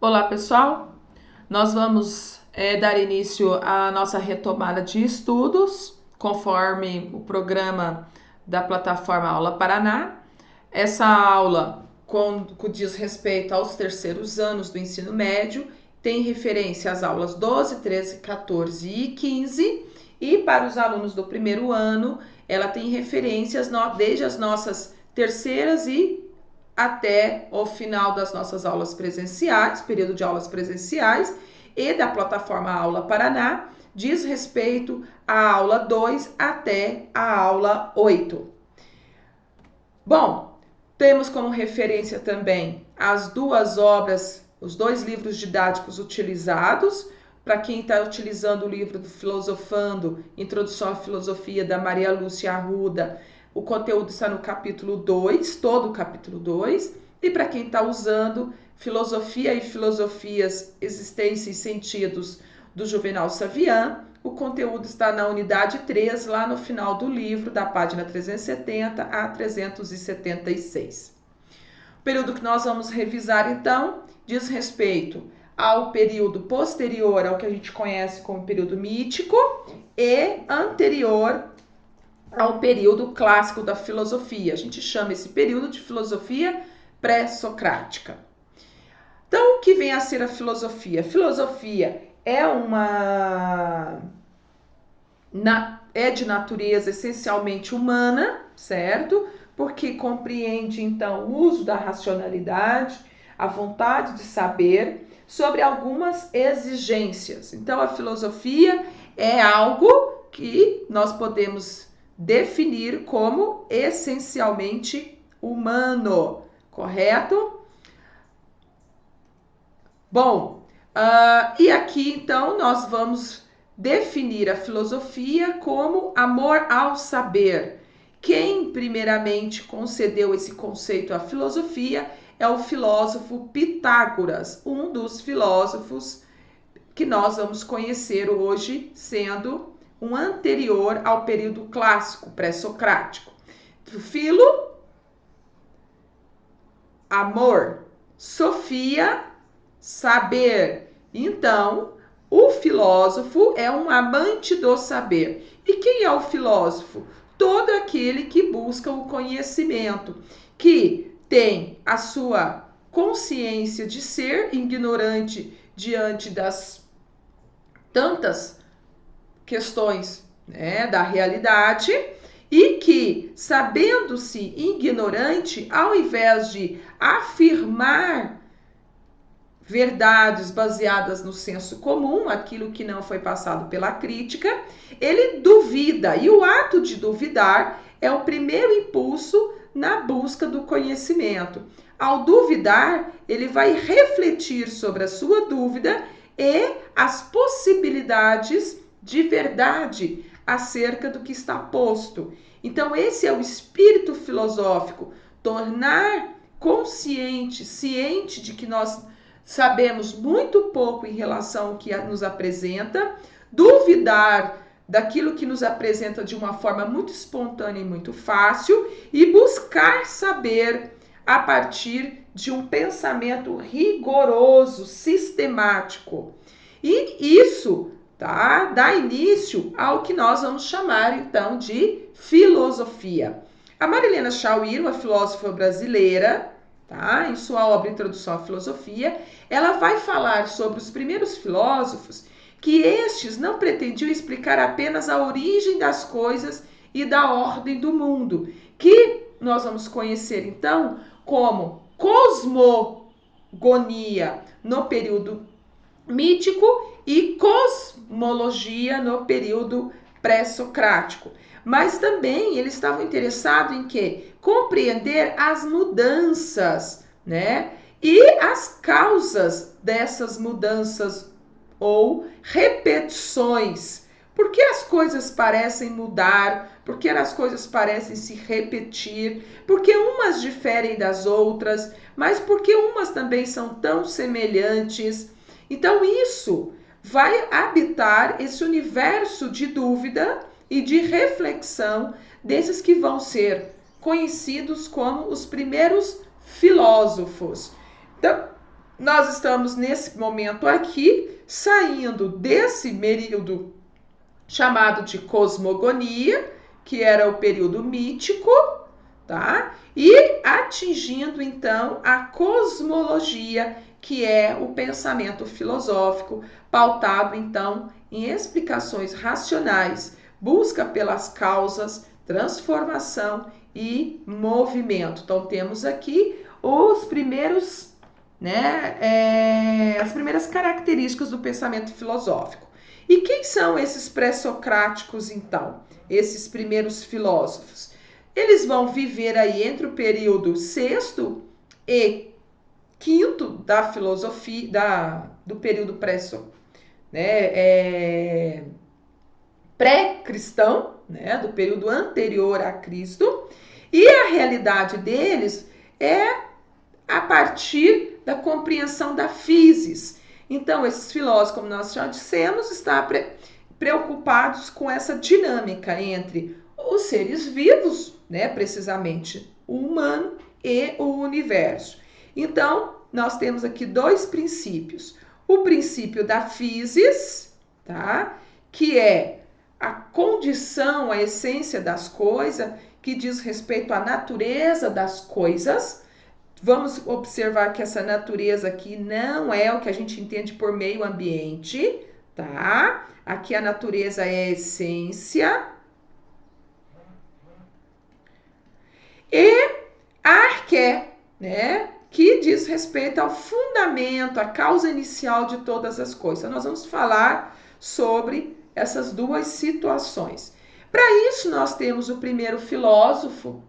Olá, pessoal! Nós vamos dar início à nossa retomada de estudos, conforme o programa da plataforma Aula Paraná. Essa aula diz respeito aos terceiros anos do ensino médio, tem referência às aulas 12, 13, 14 e 15, e para os alunos do primeiro ano, ela tem referências desde as nossas terceiras e até o final das nossas aulas presenciais, período de aulas presenciais, e da plataforma Aula Paraná, diz respeito à aula 2 até a aula 8. Bom, temos como referência também as duas obras, os dois livros didáticos utilizados. Para quem está utilizando o livro do Filosofando, Introdução à Filosofia, da Maria Lúcia Arruda, o conteúdo está no capítulo 2, todo o capítulo 2. E para quem está usando Filosofia e Filosofias, Existência e Sentidos, do Juvenal Savian, o conteúdo está na unidade 3, lá no final do livro, da página 370 a 376. O período que nós vamos revisar, então, diz respeito ao período posterior ao que a gente conhece como período mítico e anterior ao período clássico da filosofia. A gente chama esse período de filosofia pré-socrática. Então, o que vem a ser a filosofia? Filosofia é de natureza essencialmente humana, certo? Porque compreende, então, o uso da racionalidade, a vontade de saber sobre algumas exigências. Então, a filosofia é algo que nós podemos definir como essencialmente humano, correto? Bom, e aqui então nós vamos definir a filosofia como amor ao saber. Quem primeiramente concedeu esse conceito à filosofia é o filósofo Pitágoras, um dos filósofos que nós vamos conhecer hoje, sendo um anterior ao período clássico pré-socrático. Filo, amor; sofia, saber. Então, o filósofo é um amante do saber. E quem é o filósofo? Todo aquele que busca o conhecimento, que tem a sua consciência de ser ignorante diante das tantas questões, né, da realidade, e que, sabendo-se ignorante, ao invés de afirmar verdades baseadas no senso comum, aquilo que não foi passado pela crítica, ele duvida, e o ato de duvidar é o primeiro impulso na busca do conhecimento. Ao duvidar, ele vai refletir sobre a sua dúvida e as possibilidades de verdade acerca do que está posto. Então, esse é o espírito filosófico, tornar consciente, ciente de que nós sabemos muito pouco em relação ao que nos apresenta, duvidar daquilo que nos apresenta de uma forma muito espontânea e muito fácil, e buscar saber a partir de um pensamento rigoroso, sistemático. E isso dá início ao que nós vamos chamar então de filosofia. A Marilena Chauí, uma filósofa brasileira, em sua obra Introdução à Filosofia, ela vai falar sobre os primeiros filósofos, que estes não pretendiam explicar apenas a origem das coisas e da ordem do mundo, que nós vamos conhecer então como cosmogonia no período mítico e cosmologia no período pré-socrático. Mas também eles estavam interessados em quê? Compreender as mudanças, né? E as causas dessas mudanças ou repetições. Por que as coisas parecem mudar? Por que as coisas parecem se repetir? Por que umas diferem das outras? Mas por que umas também são tão semelhantes? Então, isso vai habitar esse universo de dúvida e de reflexão desses que vão ser conhecidos como os primeiros filósofos. Então, nós estamos nesse momento aqui, saindo desse período chamado de cosmogonia, que era o período mítico, tá? E atingindo então a cosmologia, que é o pensamento filosófico, pautado então em explicações racionais, busca pelas causas, transformação e movimento. Então temos aqui os primeiros, as primeiras características do pensamento filosófico. E quem são esses pré-socráticos, então? Esses primeiros filósofos? Eles vão viver aí entre o período sexto e quinto da filosofia, do período pré-cristão, do período anterior a Cristo, e a realidade deles é a partir da compreensão da physis. Então, esses filósofos, como nós já dissemos, estão preocupados com essa dinâmica entre os seres vivos, precisamente o humano e o universo. Então, nós temos aqui dois princípios. O princípio da physis, tá? Que é a condição, a essência das coisas, que diz respeito à natureza das coisas. Vamos observar que essa natureza aqui não é o que a gente entende por meio ambiente, tá? Aqui a natureza é a essência. E a arqué, que diz respeito ao fundamento, à causa inicial de todas as coisas. Nós vamos falar sobre essas duas situações. Para isso, nós temos o primeiro filósofo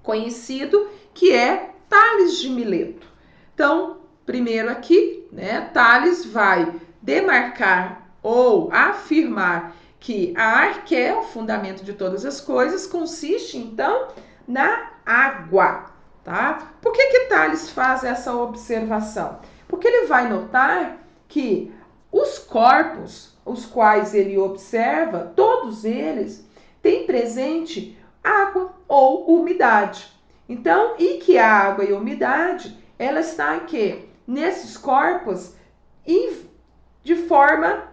conhecido, que é Tales de Mileto. Então, primeiro aqui, Tales vai demarcar ou afirmar que a arqué, o fundamento de todas as coisas, consiste, então, na água, tá? Por que Tales faz essa observação? Porque ele vai notar que os corpos, os quais ele observa, todos eles têm presente água ou umidade. Então, e que a água e a umidade, ela está aqui, nesses corpos, de forma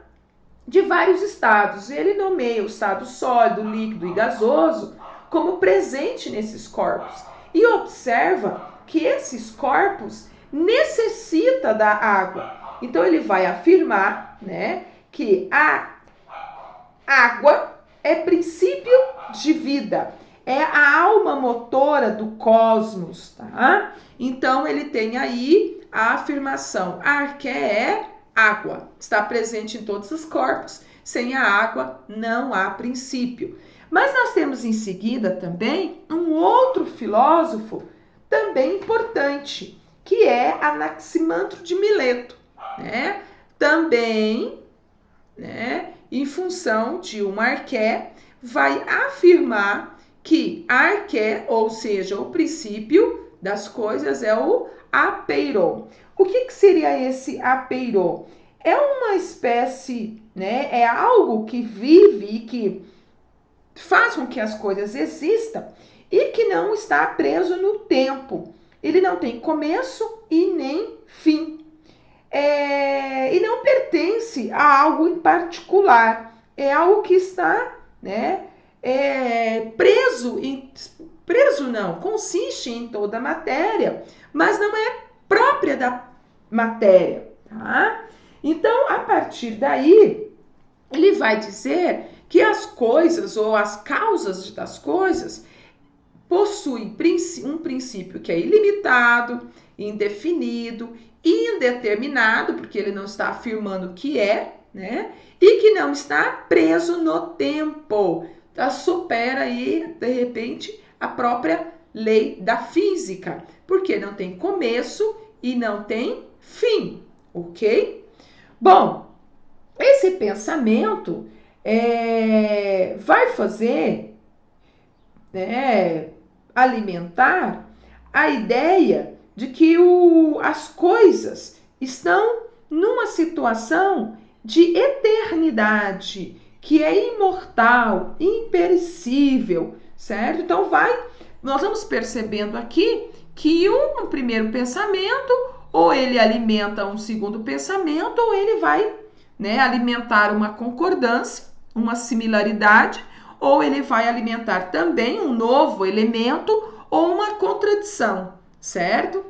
de vários estados. Ele nomeia o estado sólido, líquido e gasoso como presente nesses corpos. E observa que esses corpos necessitam da água. Então, ele vai afirmar, que a água é princípio de vida. É a alma motora do cosmos, tá? Então, ele tem aí a afirmação: a arqué é água, está presente em todos os corpos, sem a água não há princípio. Mas nós temos em seguida também um outro filósofo também importante, que é Anaximandro de Mileto, Também, em função de uma arqué, vai afirmar que a arqué, ou seja, o princípio das coisas, é o apeiron. O que seria esse apeiron? É uma espécie, é algo que vive e que faz com que as coisas existam e que não está preso no tempo. Ele não tem começo e nem fim. E não pertence a algo em particular. É algo que está, consiste em toda a matéria, mas não é própria da matéria, tá? Então, a partir daí, ele vai dizer que as coisas ou as causas das coisas possuem um princípio que é ilimitado, indefinido, indeterminado, porque ele não está afirmando que é, e que não está preso no tempo. Tá? Supera aí, de repente, a própria lei da física, porque não tem começo e não tem fim, ok? Bom, esse pensamento vai fazer, alimentar a ideia de que as coisas estão numa situação de eternidade, que é imortal, imperecível, certo? Então nós vamos percebendo aqui que um primeiro pensamento ou ele alimenta um segundo pensamento, ou ele vai, né, alimentar uma concordância, uma similaridade, ou ele vai alimentar também um novo elemento ou uma contradição, certo?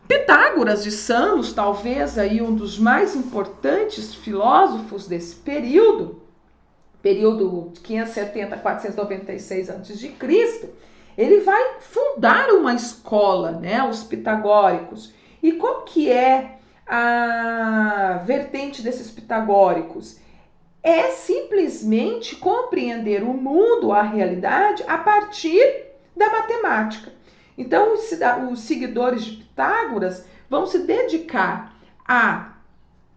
Pitágoras de Samos, talvez aí um dos mais importantes filósofos desse período 570 a 496 a.C., ele vai fundar uma escola, né, os pitagóricos. E qual que é a vertente desses pitagóricos? É simplesmente compreender o mundo, a realidade, a partir da matemática. Então, os seguidores de Pitágoras vão se dedicar a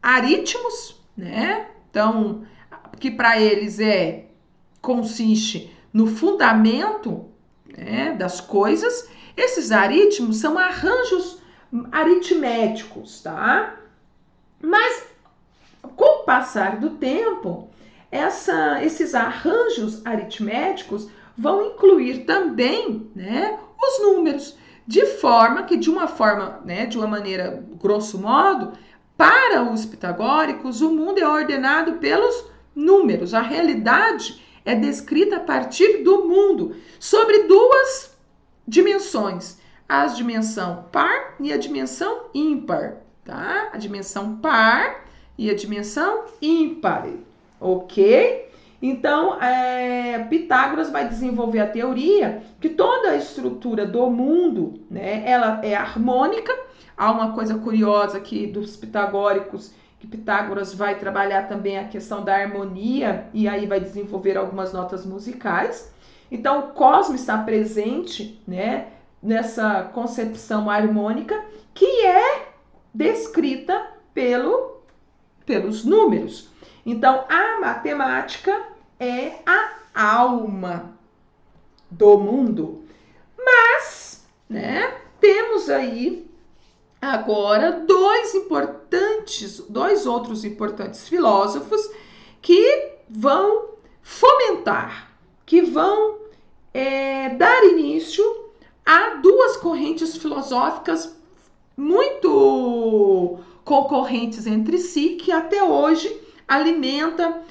aritmos, né? Então, que para eles consiste no fundamento, né, das coisas. Esses aritmos são arranjos aritméticos, tá? Mas com o passar do tempo, esses arranjos aritméticos vão incluir também, né, os números, de uma maneira grosso modo, para os pitagóricos, o mundo é ordenado pelos números. A realidade é descrita a partir do mundo, sobre duas dimensões: a dimensão par e a dimensão ímpar, tá? A dimensão par e a dimensão ímpar, ok? Então, Pitágoras vai desenvolver a teoria que toda a estrutura do mundo, né, ela é harmônica. Há uma coisa curiosa aqui dos pitagóricos, que Pitágoras vai trabalhar também a questão da harmonia, e aí vai desenvolver algumas notas musicais. Então, o cosmos está presente, né, nessa concepção harmônica, que é descrita pelos números. Então, a matemática é a alma do mundo. Mas, né, temos aí agora dois outros importantes filósofos que vão fomentar, que vão dar início a duas correntes filosóficas muito concorrentes entre si, que até hoje alimenta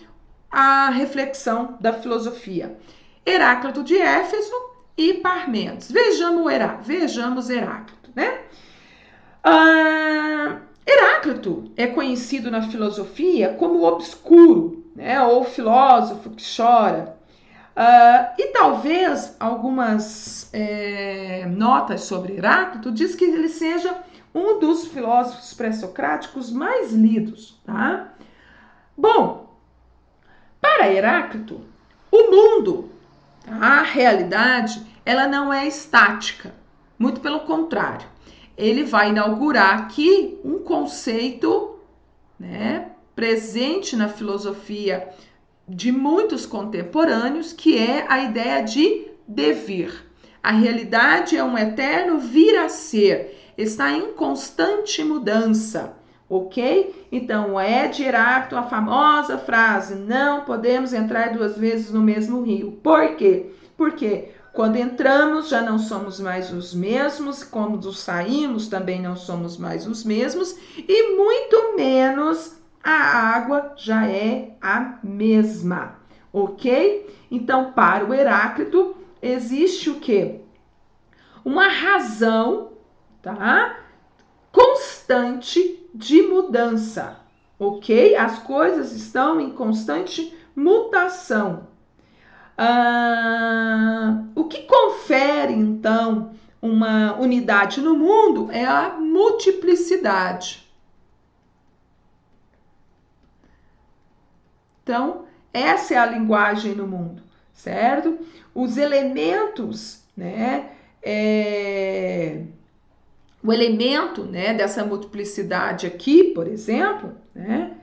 a reflexão da filosofia: Heráclito de Éfeso e Parmênides. Vejamos Heráclito, né? Heráclito é conhecido na filosofia como obscuro, né? Ou filósofo que chora. E talvez algumas notas sobre Heráclito diz que ele seja um dos filósofos pré-socráticos mais lidos, tá? Bom, para Heráclito, o mundo, a realidade, ela não é estática, muito pelo contrário. Ele vai inaugurar aqui um conceito, né, presente na filosofia de muitos contemporâneos, que é a ideia de devir. A realidade é um eterno vir a ser, está em constante mudança, ok? Então, é de Heráclito a famosa frase: não podemos entrar duas vezes no mesmo rio. Por quê? Porque quando entramos já não somos mais os mesmos, quando saímos também não somos mais os mesmos, e muito menos a água já é a mesma, ok? Então, para o Heráclito, existe o quê? Uma razão, tá? Constante de mudança, ok? As coisas estão em constante mutação. O que confere, então, uma unidade no mundo é a multiplicidade. Então, essa é a linguagem no mundo, certo? Os elementos, né? O elemento, né, dessa multiplicidade aqui, por exemplo, né,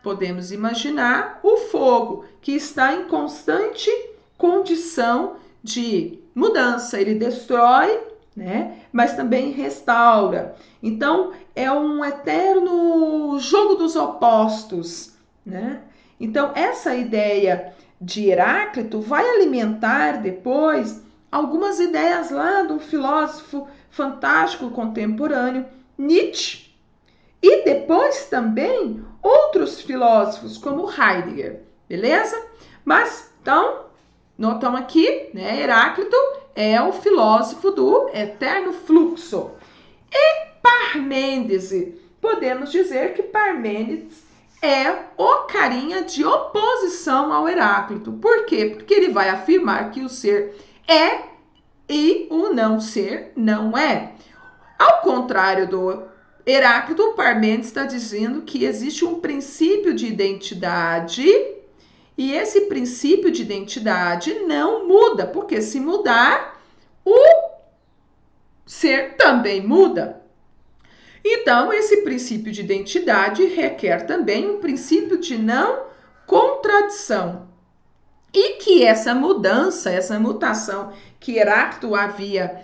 podemos imaginar, o fogo, que está em constante condição de mudança. Ele destrói, né, mas também restaura. Então, é um eterno jogo dos opostos, né? Então, essa ideia de Heráclito vai alimentar depois algumas ideias lá do filósofo fantástico contemporâneo, Nietzsche. E depois também outros filósofos, como Heidegger, beleza? Mas, então, notamos aqui, né, Heráclito é o filósofo do eterno fluxo. E Parmênides, podemos dizer que Parmênides é o carinha de oposição ao Heráclito. Por quê? Porque ele vai afirmar que o ser é e o não ser não é. Ao contrário do Heráclito, Parmênides está dizendo que existe um princípio de identidade e esse princípio de identidade não muda, porque se mudar, o ser também muda. Então, esse princípio de identidade requer também um princípio de não contradição. E que essa mudança, essa mutação que Heráclito havia,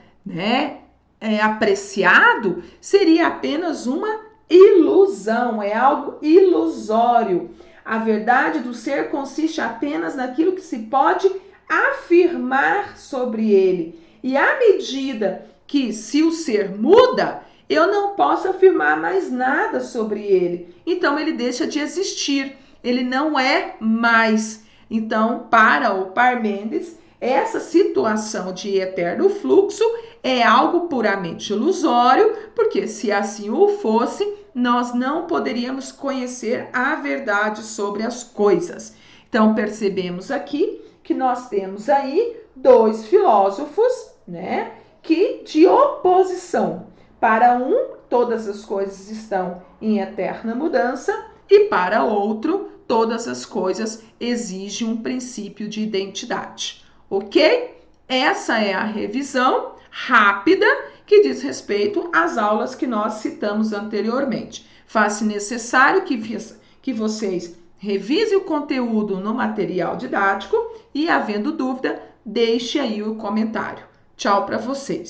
apreciado, seria apenas uma ilusão, é algo ilusório. A verdade do ser consiste apenas naquilo que se pode afirmar sobre ele. E à medida que, se o ser muda, eu não posso afirmar mais nada sobre ele. Então ele deixa de existir, ele não é mais. Então, para o Parmênides, essa situação de eterno fluxo é algo puramente ilusório, porque se assim o fosse, nós não poderíamos conhecer a verdade sobre as coisas. Então, percebemos aqui que nós temos aí dois filósofos, né, que de oposição. Para um, todas as coisas estão em eterna mudança, e para outro, todas as coisas exigem um princípio de identidade. Ok? Essa é a revisão rápida que diz respeito às aulas que nós citamos anteriormente. Faz-se necessário que vocês revisem o conteúdo no material didático e, havendo dúvida, deixe aí o comentário. Tchau para vocês.